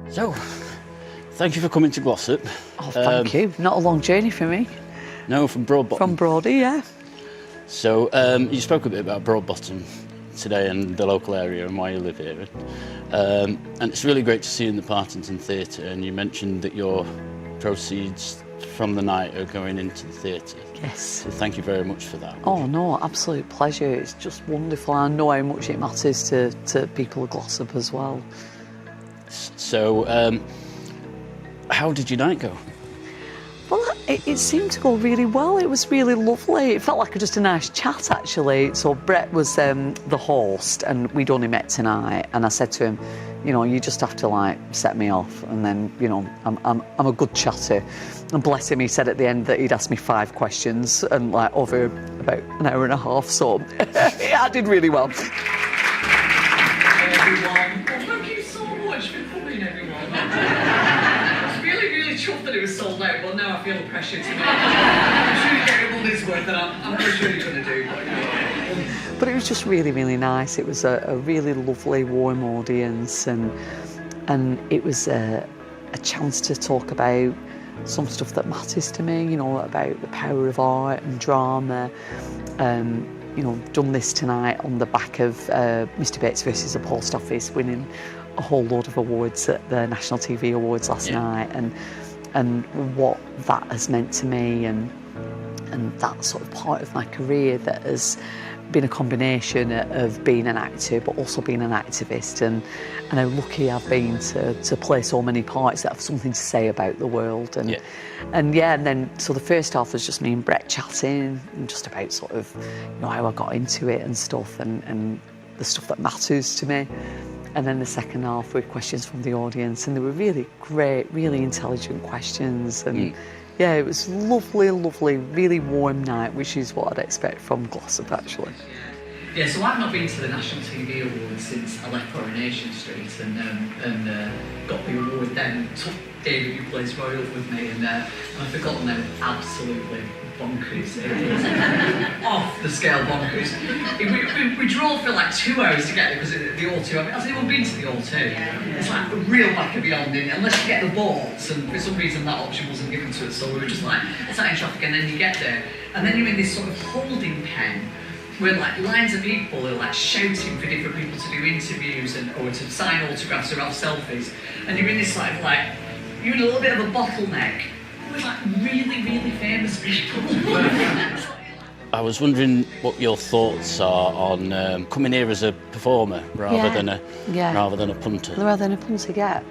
So, thank you for coming to Glossop. Oh, thank you. Not a long journey for me. No, from Broadbottom. From Broady, yeah. So, you spoke a bit about Broadbottom today and the local area and why you live here. And it's really great to see you in the Partington Theatre, and you mentioned that your proceeds from the night are going into the theatre. Yes. So thank you very much for that. Oh no, absolute pleasure. It's just wonderful. I know how much it matters to people of Glossop as well. So, how did your night go? Well, it seemed to go really well. It was really lovely. It felt like just a nice chat, actually. So Brett was the host, and we'd only met tonight. And I said to him, you know, you just have to like set me off, and then you know, I'm a good chatter. And bless him, he said at the end that he'd asked me 5 questions, and like over about an hour and a half. So yeah, I did really well. Hey everyone, well, thank you so much for coming, everyone. I was really chuffed that it was sold out, but now I feel the pressure to make. I'm sure you get your money's worth, and I'm pretty sure you're going to do. But it was just really nice. It was a really lovely, warm audience, and it was a chance to talk about some stuff that matters to me, you know, about the power of art and drama. You know, done this tonight on the back of Mr Bates versus the Post Office, winning a whole load of awards at the National TV Awards last night, and what that has meant to me, and that sort of part of my career that has been a combination of being an actor but also being an activist, and how lucky I've been to play so many parts that have something to say about the world. And then so the first half was just me and Brett chatting and just about sort of, you know, how I got into it and stuff, and the stuff that matters to me. And then the second half were questions from the audience, and they were really great, really intelligent questions. And yeah, it was lovely, really warm night, which is what I'd expect from Glossop, actually. Yeah, so I've not been to the National TV Awards since I left Coronation Street, and got the award then, took David, who plays Royal, with me, and I've forgotten them. Absolutely bonkers. It is off the scale bonkers. We drove for like 2 hours to get there, because the O2, I mean, has anyone been to the O2? It's like a real back of beyond, unless you get the boats, and for some reason that option wasn't given to us, so we were just like, it's not in traffic, and then you get there, and then you're in this sort of holding pen, where like lines of people are like shouting for different people to do interviews or to sign autographs or have selfies, and you're in this like you're in a little bit of a bottleneck with like really famous people. I was wondering what your thoughts are on coming here as a performer rather than a punter. Rather than a punter, yeah.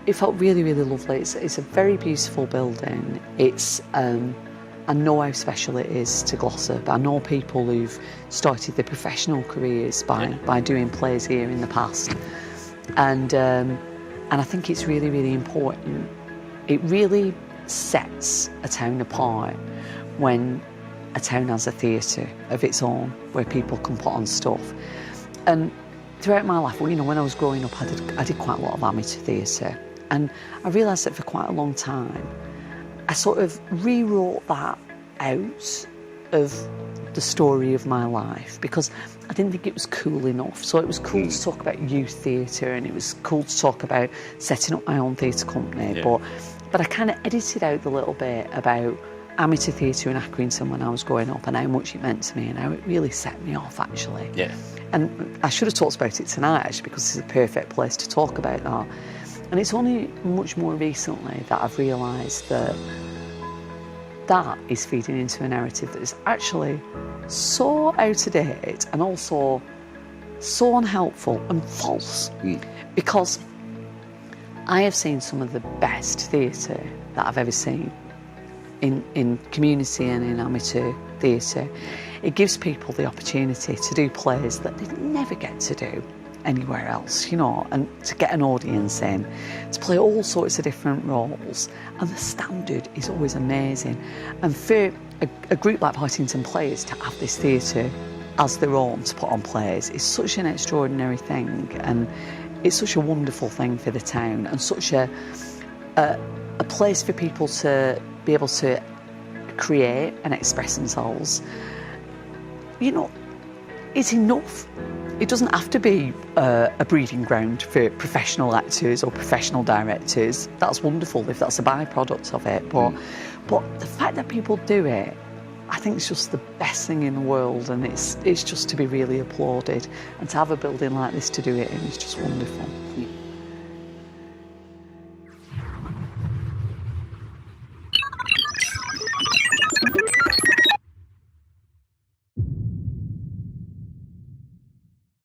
It felt really lovely. It's a very beautiful building. It's I know how special it is to Glossop. I know people who've started their professional careers by doing plays here in the past, and I think it's really important. It really sets a town apart when a town has a theatre of its own where people can put on stuff. And throughout my life, well, you know, when I was growing up, I did quite a lot of amateur theatre, and I realised that for quite a long time I sort of rewrote that out of the story of my life, because I didn't think it was cool enough. So it was cool to talk about youth theatre, and it was cool to talk about setting up my own theatre company, but I kind of edited out the little bit about amateur theatre in Accrington when I was growing up, and how much it meant to me, and how it really set me off, actually. And I should have talked about it tonight, actually, because it's a perfect place to talk about that. And it's only much more recently that I've realised that that is feeding into a narrative that is actually so out of date and also so unhelpful and false. Because I have seen some of the best theatre that I've ever seen in community and in amateur theatre. It gives people the opportunity to do plays that they'd never get to do anywhere else, you know, and to get an audience in, to play all sorts of different roles, and the standard is always amazing. And for a group like Partington Players to have this theatre as their own to put on plays is such an extraordinary thing, and it's such a wonderful thing for the town, and such a place for people to be able to create and express themselves. You know, it's enough. it doesn't have to be a breeding ground for professional actors or professional directors. That's wonderful if that's a byproduct of it, but the fact that people do it, I think it's just the best thing in the world, and it's just to be really applauded, and to have a building like this to do it in is just wonderful.